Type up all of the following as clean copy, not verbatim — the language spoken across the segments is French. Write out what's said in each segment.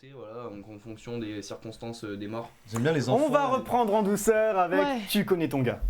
rajouter, voilà, en fonction des circonstances des morts. J'aime bien les enfants. On va reprendre en douceur avec Ouais. Tu connais ton gars.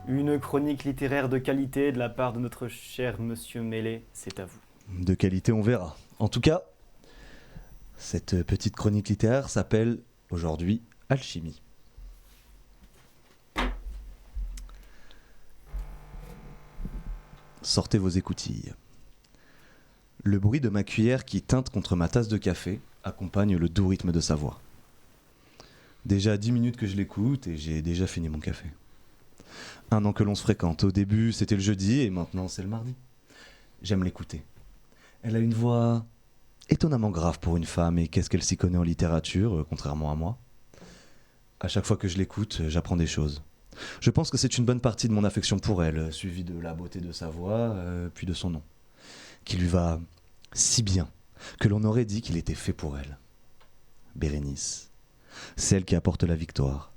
Une chronique littéraire de qualité de la part de notre cher Monsieur Mêlé, c'est à vous. De qualité, on verra. En tout cas, cette petite chronique littéraire s'appelle aujourd'hui Alchimie. Sortez vos écoutilles. Le bruit de ma cuillère qui teinte contre ma tasse de café accompagne le doux rythme de sa voix. Déjà 10 minutes que je l'écoute et j'ai déjà fini mon café. 1 an que l'on se fréquente. Au début, c'était le jeudi et maintenant, c'est le mardi. J'aime l'écouter. Elle a une voix étonnamment grave pour une femme et qu'est-ce qu'elle s'y connaît en littérature, contrairement à moi. À chaque fois que je l'écoute, j'apprends des choses. Je pense que c'est une bonne partie de mon affection pour elle, suivie de la beauté de sa voix, puis de son nom, qui lui va si bien que l'on aurait dit qu'il était fait pour elle. Bérénice, celle qui apporte la victoire.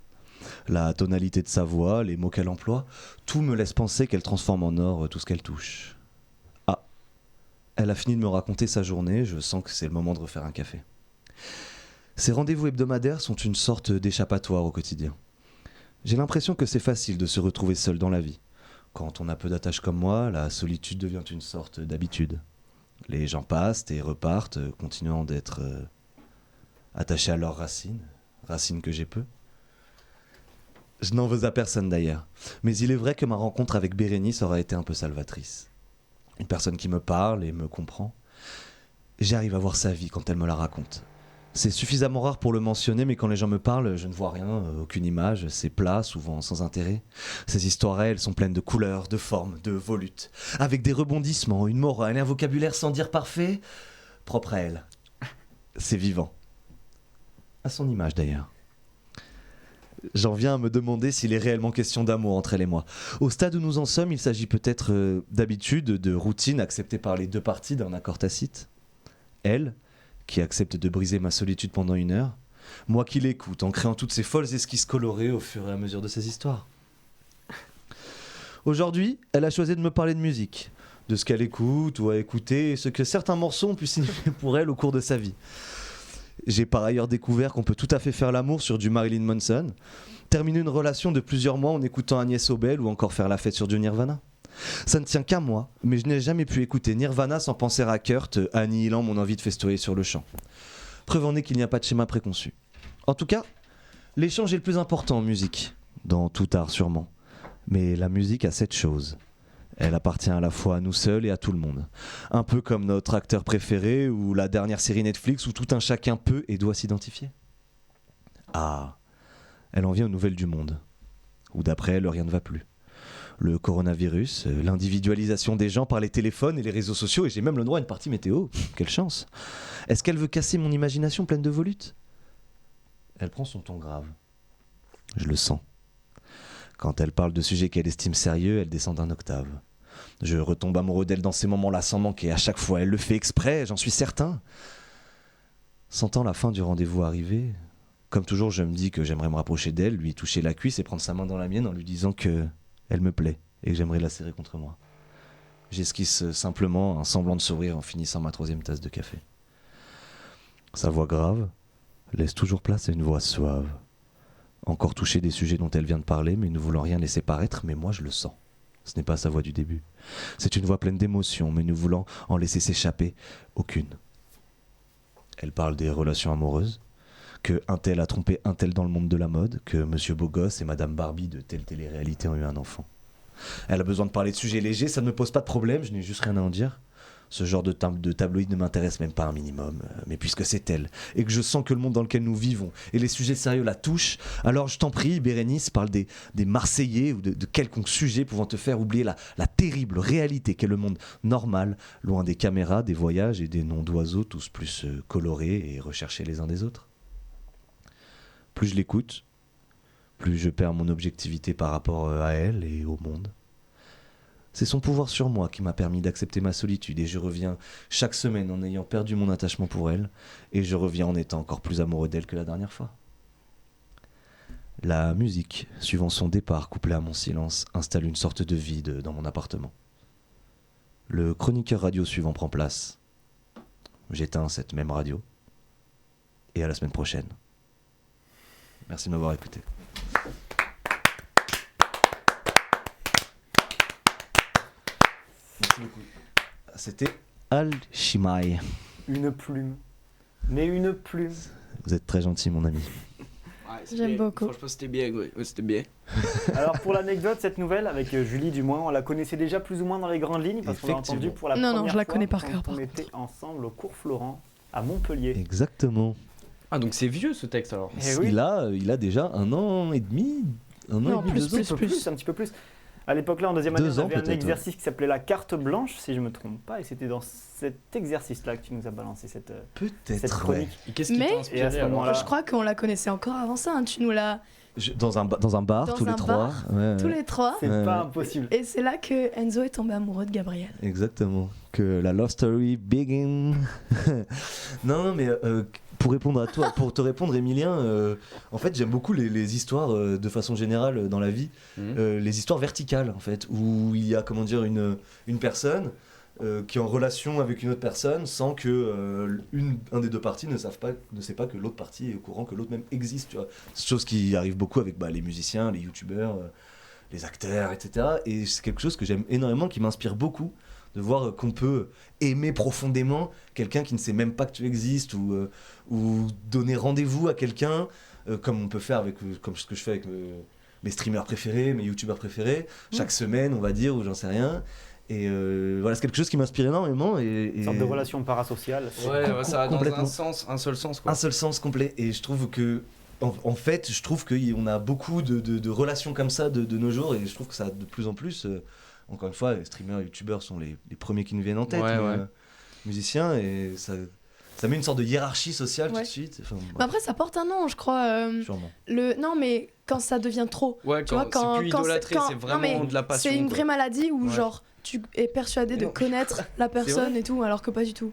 La tonalité de sa voix, les mots qu'elle emploie, tout me laisse penser qu'elle transforme en or tout ce qu'elle touche. Ah, elle a fini de me raconter sa journée, je sens que c'est le moment de refaire un café. Ces rendez-vous hebdomadaires sont une sorte d'échappatoire au quotidien. J'ai l'impression que c'est facile de se retrouver seul dans la vie. Quand on a peu d'attaches comme moi, la solitude devient une sorte d'habitude. Les gens passent et repartent, continuant d'être attachés à leurs racines, racines que j'ai peu. Je n'en veux à personne d'ailleurs, mais il est vrai que ma rencontre avec Bérénice aura été un peu salvatrice. Une personne qui me parle et me comprend. J'arrive à voir sa vie quand elle me la raconte. C'est suffisamment rare pour le mentionner, mais quand les gens me parlent, je ne vois rien, aucune image, c'est plat, souvent sans intérêt. Ces histoires, elles, sont pleines de couleurs, de formes, de volutes, avec des rebondissements, une morale, un vocabulaire sans dire parfait, propre à elle. C'est vivant. À son image d'ailleurs. J'en viens à me demander s'il est réellement question d'amour entre elle et moi. Au stade où nous en sommes, il s'agit peut-être d'habitude, de routine acceptée par les deux parties d'un accord tacite. Elle, qui accepte de briser ma solitude pendant 1 heure. Moi qui l'écoute en créant toutes ces folles esquisses colorées au fur et à mesure de ses histoires. Aujourd'hui, elle a choisi de me parler de musique, de ce qu'elle écoute ou a écouté, et ce que certains morceaux ont pu signifier pour elle au cours de sa vie. J'ai par ailleurs découvert qu'on peut tout à fait faire l'amour sur du Marilyn Manson, terminer une relation de plusieurs mois en écoutant Agnès Obel ou encore faire la fête sur du Nirvana. Ça ne tient qu'à moi, mais je n'ai jamais pu écouter Nirvana sans penser à Kurt, annihilant mon envie de festoyer sur le champ. Preuve en est qu'il n'y a pas de schéma préconçu. En tout cas, l'échange est le plus important en musique, dans tout art sûrement. Mais la musique a cette chose. Elle appartient à la fois à nous seuls et à tout le monde. Un peu comme notre acteur préféré ou la dernière série Netflix où tout un chacun peut et doit s'identifier. Ah, elle en vient aux nouvelles du monde, où d'après elle, rien ne va plus. Le coronavirus, l'individualisation des gens par les téléphones et les réseaux sociaux, et j'ai même le droit à une partie météo. Quelle chance. Est-ce qu'elle veut casser mon imagination pleine de volutes ? Elle prend son ton grave. Je le sens. Quand elle parle de sujets qu'elle estime sérieux, elle descend d'un octave. Je retombe amoureux d'elle dans ces moments-là sans manquer. À chaque fois, elle le fait exprès, j'en suis certain. Sentant la fin du rendez-vous arriver, comme toujours, je me dis que j'aimerais me rapprocher d'elle, lui toucher la cuisse et prendre sa main dans la mienne en lui disant que elle me plaît et que j'aimerais la serrer contre moi. J'esquisse simplement un semblant de sourire en finissant ma 3e tasse de café. Sa voix grave laisse toujours place à une voix suave. Encore touchée des sujets dont elle vient de parler, mais ne voulant rien laisser paraître, mais moi je le sens. Ce n'est pas sa voix du début. C'est une voix pleine d'émotions, mais ne voulant en laisser s'échapper aucune. Elle parle des relations amoureuses, que un tel a trompé un tel dans le monde de la mode, que Monsieur Beau-Gosse et Madame Barbie de telle télé-réalité ont eu un enfant. Elle a besoin de parler de sujets légers, ça ne me pose pas de problème, je n'ai juste rien à en dire. Ce genre de tabloïd ne m'intéresse même pas un minimum, mais puisque c'est elle, et que je sens que le monde dans lequel nous vivons, et les sujets sérieux la touchent, alors je t'en prie, Bérénice, parle des Marseillais ou de quelconque sujet pouvant te faire oublier la terrible réalité qu'est le monde normal, loin des caméras, des voyages et des noms d'oiseaux tous plus colorés et recherchés les uns des autres. Plus je l'écoute, plus je perds mon objectivité par rapport à elle et au monde. C'est son pouvoir sur moi qui m'a permis d'accepter ma solitude et je reviens chaque semaine en ayant perdu mon attachement pour elle et je reviens en étant encore plus amoureux d'elle que la dernière fois. La musique, suivant son départ couplé à mon silence, installe une sorte de vide dans mon appartement. Le chroniqueur radio suivant prend place. J'éteins cette même radio et à la semaine prochaine. Merci de m'avoir écouté. Merci beaucoup. C'était Alchimay. Une plume. Mais une plume. Vous êtes très gentil, mon ami. J'aime beaucoup. Franchement, c'était bien, ouais, c'était bien. Alors pour l'anecdote, cette nouvelle avec Julie du moins, on la connaissait déjà plus ou moins dans les grandes lignes parce qu'on l'a entendu pour la Non, première je la fois connais par quand cœur, par on contre. était ensemble au cours Florent à Montpellier. Exactement. Ah, donc c'est vieux ce texte alors. Eh oui. Il a déjà 1 an et demi. Un Non, an et demi, plus, 2 ans. Un petit peu plus. À l'époque-là, en deuxième année, 2 on ans avait un peut-être, exercice qui s'appelait la carte blanche, si je me trompe pas, et c'était dans cet exercice-là que tu nous as balancé cette Peut-être, ouais. chronique. Et qu'est-ce qui Mais- t'a Et à inspiré ce alors moment-là, Je crois qu'on la connaissait encore avant ça. Hein. Tu nous l'as Dans un bar, Dans tous les un 3. bar, tous les trois. c'est Ouais. pas impossible. Et c'est là que Enzo est tombé amoureux de Gabriel. Exactement. Que la love story begin. Non, mais pour répondre à toi, pour te répondre, Emilien, en fait, j'aime beaucoup les histoires de façon générale dans la vie, les histoires verticales, en fait, où il y a, comment dire, une personne qui est en relation avec une autre personne sans que un des deux parties ne sait pas que l'autre partie est au courant que l'autre même existe. Tu vois. C'est chose qui arrive beaucoup avec les musiciens, les youtubeurs, les acteurs, etc. Et c'est quelque chose que j'aime énormément, qui m'inspire beaucoup, de voir qu'on peut aimer profondément quelqu'un qui ne sait même pas que tu existes, ou donner rendez-vous à quelqu'un, comme on peut faire comme ce que je fais avec mes streamers préférés, mes youtubeurs préférés, chaque semaine, on va dire, ou j'en sais rien. Et voilà, c'est quelque chose qui m'inspire énormément. Une sorte de relation parasociale. Ouais, ça a dans complètement. un seul sens quoi. Un seul sens complet. Et je trouve que, en fait, je trouve qu'on a beaucoup de relations comme ça de nos jours, et je trouve que ça de plus en plus. Encore une fois, les streamers, youtubeurs sont les premiers qui nous viennent en tête, Ouais, mais, ouais. musiciens, et ça met une sorte de hiérarchie sociale Ouais. tout de suite. Enfin, Mais après, ça porte un nom, je crois. sûrement. Non, mais quand ça devient trop. Ouais, Tu vois, c'est plus idolâtré, c'est non, vraiment mais de la passion. C'est une quoi. vraie maladie où, Ouais. genre, tu es persuadé de Non. connaître la personne et tout, alors que pas du tout.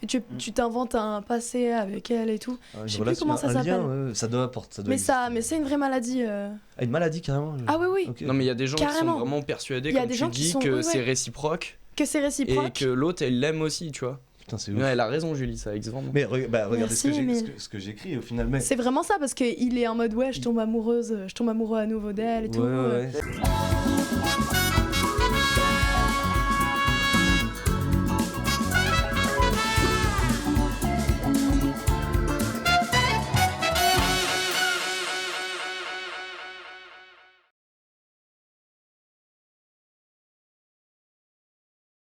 Et tu t'inventes un passé avec elle et tout. Ah, une Je sais plus relation, comment ça un lien, s'appelle. ouais, ça doit apporter. Mais c'est une vraie maladie. Ah, une maladie carrément. Ah oui, oui. Ok. Non, mais il y a des gens qui Carrément. sont vraiment persuadés, Il y a comme des tu gens qui dis, sont- que ouais, c'est ouais. réciproque Que c'est et réciproque. que l'autre elle l'aime aussi, tu vois. Putain, c'est ouf. Ouais, elle a raison, Julie, ça ex-vend. Mais regardez Merci, Emile. ce que j'écris au final. Mais... C'est vraiment ça, parce qu'il est en mode ouais, je tombe amoureux à nouveau d'elle et tout. Ouais, ouais.